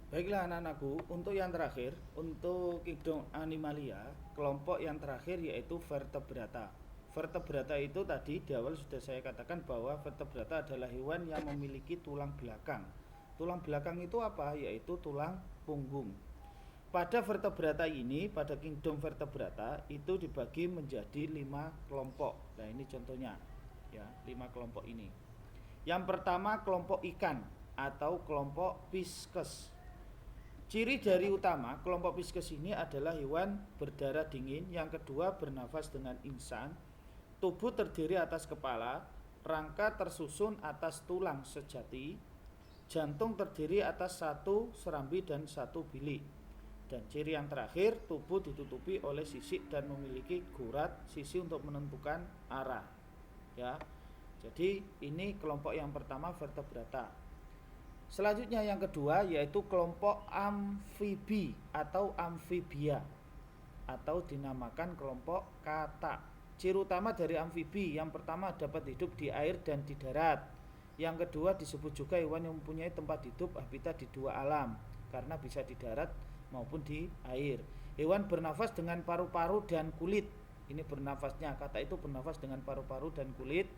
Baiklah anak-anakku, untuk yang terakhir, untuk kingdom Animalia, kelompok yang terakhir yaitu vertebrata. Vertebrata itu tadi di awal sudah saya katakan bahwa vertebrata adalah hewan yang memiliki tulang belakang. Tulang belakang itu apa? Yaitu tulang punggung. Pada vertebrata ini, pada kingdom vertebrata itu dibagi menjadi 5 kelompok. Nah, ini contohnya. Ya, 5 kelompok ini. Yang pertama kelompok ikan atau kelompok Pisces. Ciri dari utama kelompok Pisces ini adalah hewan berdarah dingin. Yang kedua bernafas dengan insang. Tubuh terdiri atas kepala, rangka tersusun atas tulang sejati, jantung terdiri atas satu serambi dan satu bilik. Dan ciri yang terakhir, tubuh ditutupi oleh sisik dan memiliki gurat sisi untuk menentukan arah. Ya. Jadi ini kelompok yang pertama vertebrata. Selanjutnya yang kedua yaitu kelompok amfibi atau amfibia atau dinamakan kelompok kata. Ciri utama dari amfibi yang pertama dapat hidup di air dan di darat. Yang kedua disebut juga hewan yang mempunyai tempat hidup habitat di dua alam karena bisa di darat maupun di air. Hewan bernafas dengan paru-paru dan kulit. Ini bernafasnya, kata itu bernafas dengan paru-paru dan kulit.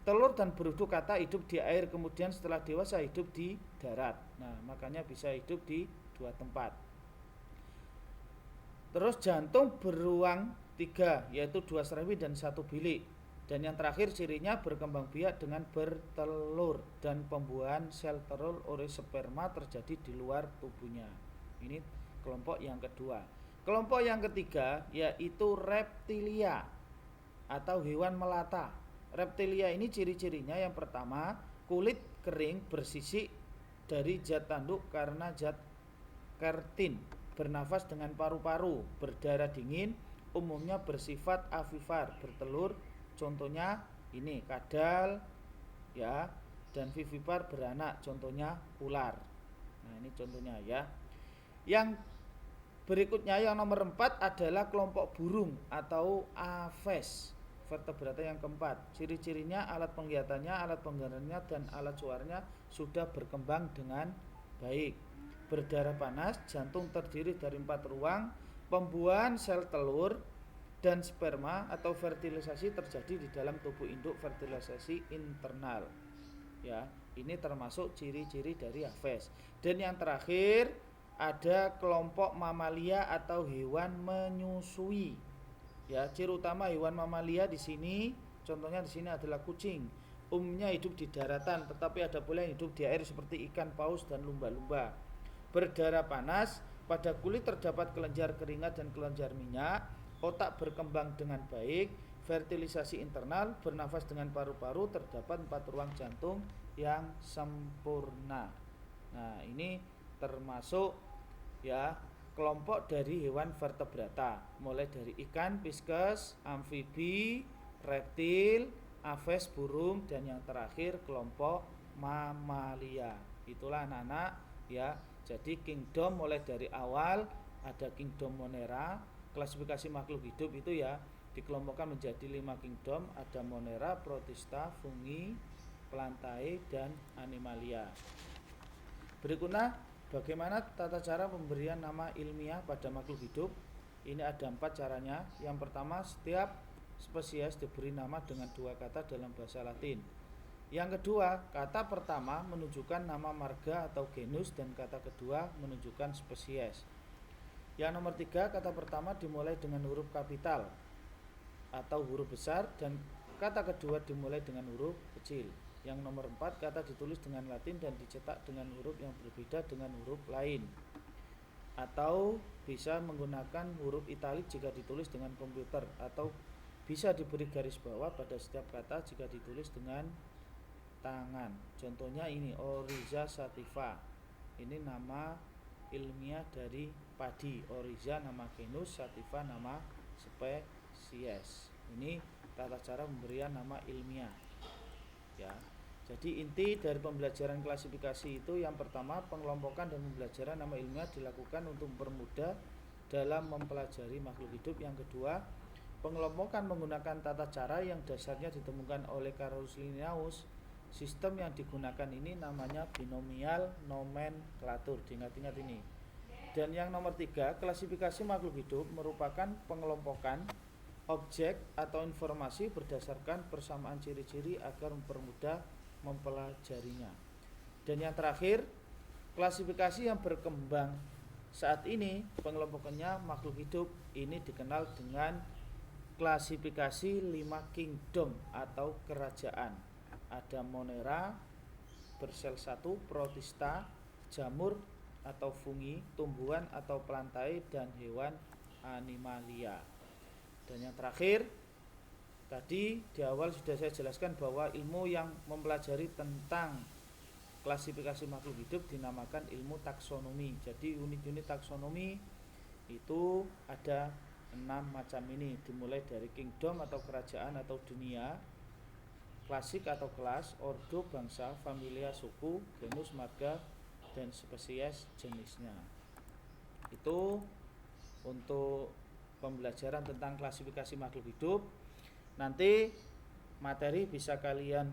Telur dan berudu kata hidup di air, kemudian setelah dewasa hidup di darat. Nah, makanya bisa hidup di dua tempat. Terus jantung beruang 3, yaitu 2 serambi dan 1 bilik. Dan yang terakhir cirinya berkembang biak dengan bertelur dan pembuahan sel telur oleh sperma terjadi di luar tubuhnya. Ini kelompok yang kedua. Kelompok yang ketiga yaitu reptilia atau hewan melata. Reptilia ini ciri-cirinya yang pertama, kulit kering bersisik dari zat tanduk karena zat kertin, bernafas dengan paru-paru, berdarah dingin, umumnya bersifat avivar, bertelur. Contohnya ini kadal ya, dan vivipar beranak, contohnya ular. Nah, ini contohnya ya. Yang berikutnya yang nomor 4 adalah kelompok burung atau aves. Vertebrata yang keempat, ciri-cirinya alat penglihatannya, alat penggeraknya dan alat suaranya sudah berkembang dengan baik. Berdarah panas, jantung terdiri dari 4 ruang, pembuahan sel telur dan sperma atau fertilisasi terjadi di dalam tubuh induk, fertilisasi internal. Ya, ini termasuk ciri-ciri dari aves. Dan yang terakhir ada kelompok mamalia atau hewan menyusui. Ya, ciri utama hewan mamalia di sini, contohnya di sini adalah kucing. Umumnya hidup di daratan, tetapi ada pula yang hidup di air seperti ikan paus dan lumba-lumba. Berdarah panas, pada kulit terdapat kelenjar keringat dan kelenjar minyak, otak berkembang dengan baik, fertilisasi internal, bernafas dengan paru-paru, terdapat 4 ruang jantung yang sempurna. Nah, ini termasuk ya kelompok dari hewan vertebrata, mulai dari ikan, pisces, amfibi, reptil, aves, burung, dan yang terakhir kelompok mamalia. Itulah anak-anak ya. Jadi kingdom mulai dari awal ada kingdom Monera, klasifikasi makhluk hidup itu ya dikelompokkan menjadi 5 kingdom, ada Monera, Protista, Fungi, Plantae, dan Animalia. Berikutnya, bagaimana tata cara pemberian nama ilmiah pada makhluk hidup? Ini ada 4 caranya. Yang pertama, setiap spesies diberi nama dengan 2 kata dalam bahasa Latin. Yang kedua, kata pertama menunjukkan nama marga atau genus dan kata kedua menunjukkan spesies. Yang nomor 3, kata pertama dimulai dengan huruf kapital atau huruf besar dan kata kedua dimulai dengan huruf kecil. Yang nomor 4, kata ditulis dengan Latin dan dicetak dengan huruf yang berbeda dengan huruf lain. Atau bisa menggunakan huruf italik jika ditulis dengan komputer, atau bisa diberi garis bawah pada setiap kata jika ditulis dengan tangan. Contohnya ini Oryza sativa. Ini nama ilmiah dari padi. Oryza nama genus, sativa nama spesies. Ini tata cara pemberian nama ilmiah. Ya. Jadi inti dari pembelajaran klasifikasi itu yang pertama, pengelompokan dan pembelajaran nama ilmiah dilakukan untuk mempermudah dalam mempelajari makhluk hidup. Yang kedua, pengelompokan menggunakan tata cara yang dasarnya ditemukan oleh Carolus Linnaeus Sistem yang digunakan ini namanya binomial nomenklatur. Diingat-ingat ini. Dan yang nomor 3, klasifikasi makhluk hidup merupakan pengelompokan objek atau informasi berdasarkan persamaan ciri-ciri agar mempermudah mempelajarinya. Dan yang terakhir, klasifikasi yang berkembang saat ini pengelompokannya makhluk hidup ini dikenal dengan klasifikasi 5 kingdom atau kerajaan. Ada Monera, bersel 1, protista, jamur atau fungi, tumbuhan atau plantae, dan hewan animalia. Dan yang terakhir, tadi di awal sudah saya jelaskan bahwa ilmu yang mempelajari tentang klasifikasi makhluk hidup dinamakan ilmu taksonomi. Jadi unit-unit taksonomi itu ada 6 macam ini, dimulai dari kingdom atau kerajaan atau dunia, klasik atau kelas, ordo bangsa, familia suku, genus marga, dan spesies jenisnya. Itu untuk pembelajaran tentang klasifikasi makhluk hidup. Nanti materi bisa kalian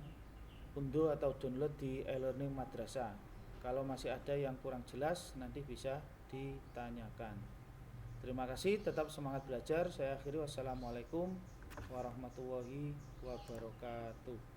unduh atau download di e-learning madrasah. Kalau masih ada yang kurang jelas nanti bisa ditanyakan. Terima kasih, tetap semangat belajar. Saya akhiri, wassalamualaikum warahmatullahi wabarakatuh.